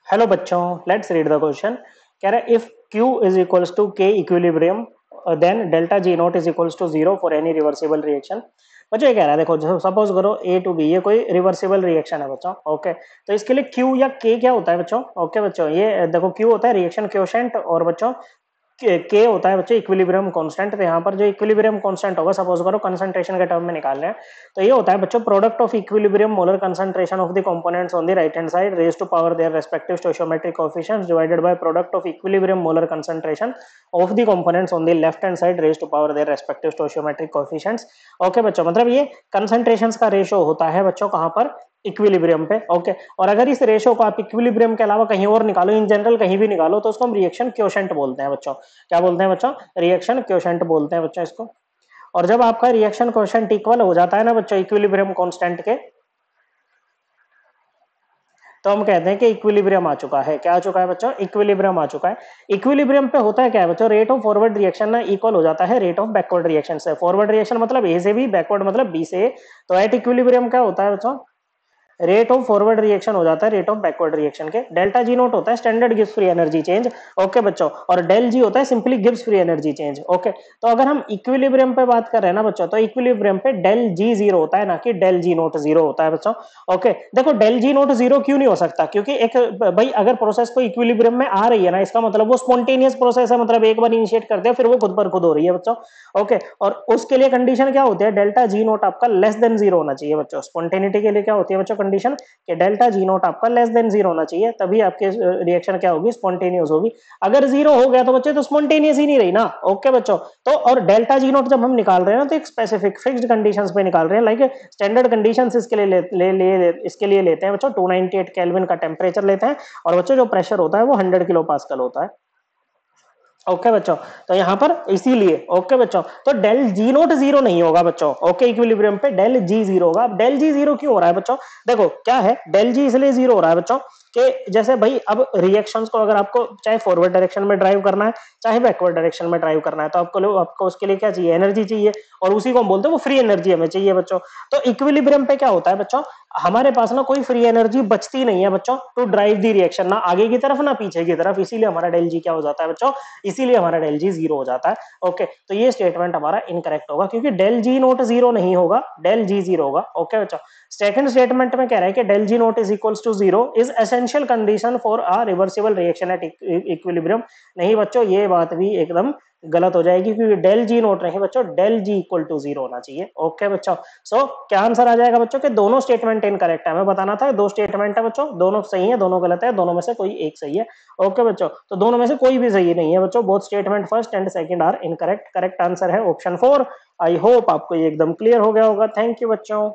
Hello बच्चों, let's read the question. कह रहा है if Q is equals to K equilibrium then delta G not is equals to 0 for any reversible reaction. बच्चों ये कह रहा है, देखो सपोज करो A टू B ये कोई रिवर्सिबल रिएक्शन है बच्चों। ओके, तो इसके लिए Q या K क्या होता है बच्चों? ओके बच्चों, ये देखो Q होता है रिएक्शन क्वोशेंट और बच्चों के होता है बच्चों इक्विलिब्रियम कांस्टेंट। तो यहाँ पर जो इक्विलिब्रियम कांस्टेंट होगा, सपोज करो कंसंट्रेशन के टर्म में निकाल रहे हैं, तो ये होता है बच्चों product of equilibrium molar concentration of the components on the right hand side raise to power their respective stoichiometric coefficients divided by product of equilibrium molar concentration of the components on the left hand side raise to power their respective stoichiometric coefficients. Okay बच्चों, मतलब ये concentrations का ratio होता है बच्चों कहां पर? Equilibrium पे। ओके, और अगर इस रेशो को आप इक्विलिब्रियम के अलावा कहीं और निकालो, इन जनरल कहीं भी निकालो, तो उसको हम रिएक्शन क्वोशेंट बोलते हैं बच्चों। क्या बोलते हैं बच्चों? रिएक्शन क्वोशेंट बोलते हैं बच्चों इसको। और जब आपका रिएक्शन क्वोशेंट इक्वल हो जाता है ना बच्चों इक्विलिब्रियम कांस्टेंट के, तो हम कहते हैं कि इक्विलिब्रियम आ चुका है। क्या आ चुका है बच्चों? इक्विलिब्रियम आ चुका है। इक्विलिब्रियम पे होता है क्या है बच्चों? रेट ऑफ फॉरवर्ड रिएक्शन ना इक्वल हो जाता है रेट ऑफ बैकवर्ड रिएक्शन से। फॉरवर्ड रिएक्शन मतलब ए से बी, बैकवर्ड मतलब बी से। तो एट इक्विलिब्रियम क्या होता है बच्चों? रेट ऑफ फॉरवर्ड रिएक्शन हो जाता है रेट ऑफ बैकवर्ड रिएक्शन के। डेल्टा जी नोट होता है standard gives free energy change. Okay बच्चों, और डेल जी होता है simply gives free energy change. Okay, तो अगर हम इक्विलिब्रियम पे बात कर रहे हैं ना बच्चों, तो इक्विलिब्रियम पे डेल जी जीरो होता है, ना कि डेल जी नोट जीरो होता है बच्चों। ओके, देखो डेल जी नोट जीरो क्यों नहीं हो सकता? क्योंकि एक भाई अगर प्रोसेस को इक्विलिब्रियम में आ रही है ना, इसका मतलब वो स्पॉन्टेनियस प्रोसेस है, मतलब एक बार इनिशिएट कर दिया फिर वो खुद पर खुद हो रही है बच्चों। ओके, और उसके लिए कंडीशन क्या होती है? डेल्टा जी नोट आपका लेस देन जीरो होना चाहिए बच्चों। स्पॉन्टेनिटी के लिए क्या होती है बच्चों कंडीशन? कि डेल्टा जी नोट आपका लेस देन जीरो होना चाहिए, तभी आपके रिएक्शन क्या होगी? स्पॉन्टेनियस होगी। अगर जीरो हो गया तो बच्चे तो स्पॉन्टेनियस ही नहीं रही ना। ओके बच्चों, तो और डेल्टा जी नोट जब हम निकाल रहे हैं ना, तो एक स्पेसिफिक फिक्स्ड कंडीशंस पे निकाल रहे हैं। लाइक स्टैंडर्ड कंडीशंस इसके लिए इसके लिए लेते हैं बच्चों 298 केल्विन का टेम्परेचर लेते हैं, और बच्चों जो प्रेशर होता है वो 100 किलो पास्कल होता है। ओके बच्चों, तो यहां पर इसीलिए ओके बच्चों, तो डेल जी नोट जीरो नहीं होगा बच्चों। ओके, इक्विलिब्रियम पे डेल जी जीरो होगा। अब डेल जी जीरो क्यों हो रहा है बच्चों? देखो क्या है, डेल जी इसलिए जीरो हो रहा है बच्चों कि जैसे भाई अब रिएक्शंस को अगर आपको चाहे फॉरवर्ड डायरेक्शन में ड्राइव करना है चाहे बैकवर्ड डायरेक्शन में ड्राइव करना है, तो आपको उसके लिए क्या चाहिए? एनर्जी चाहिए, और उसी को हम बोलते हैं वो फ्री एनर्जी हमें चाहिए बच्चों। तो इक्विलिब्रियम पे क्या होता है बच्चों? हमारे पास ना कोई फ्री एनर्जी बचती नहीं है बच्चों टू ड्राइव दी रिएक्शन, ना आगे की तरफ ना पीछे की तरफ। इसीलिए हमारा डेल जी क्या हो जाता है बच्चों? इसीलिए हमारा डेल जी जीरो हो जाता है। ओके, तो ये स्टेटमेंट हमारा इनकरेक्ट होगा, क्योंकि डेल जी नोट जीरो नहीं होगा, डेल जी जीरो होगा। ओके बच्चों, सेकंड स्टेटमेंट में कह रहा है कि del G naught is equals to zero is essential condition for a reversible reaction at equilibrium. नहीं बच्चों, ये बात भी एकदम गलत हो जाएगी, क्योंकि डेल जी नोट नहीं बच्चों, del G equal to zero होना चाहिए। ओके बच्चों, सो क्या आंसर आ जाएगा बच्चों के दोनों स्टेटमेंट इनकरेक्ट है? हमें बताना था दो स्टेटमेंट है बच्चों, दोनों सही है दोनों गलत है, दोनों में से कोई एक सही है। ओके बच्चों, तो दोनों में से कोई भी सही नहीं है बच्चों, both statement first and second are incorrect. Correct answer है ऑप्शन 4। आई होप आपको ये एकदम क्लियर हो गया होगा। थैंक यू बच्चों।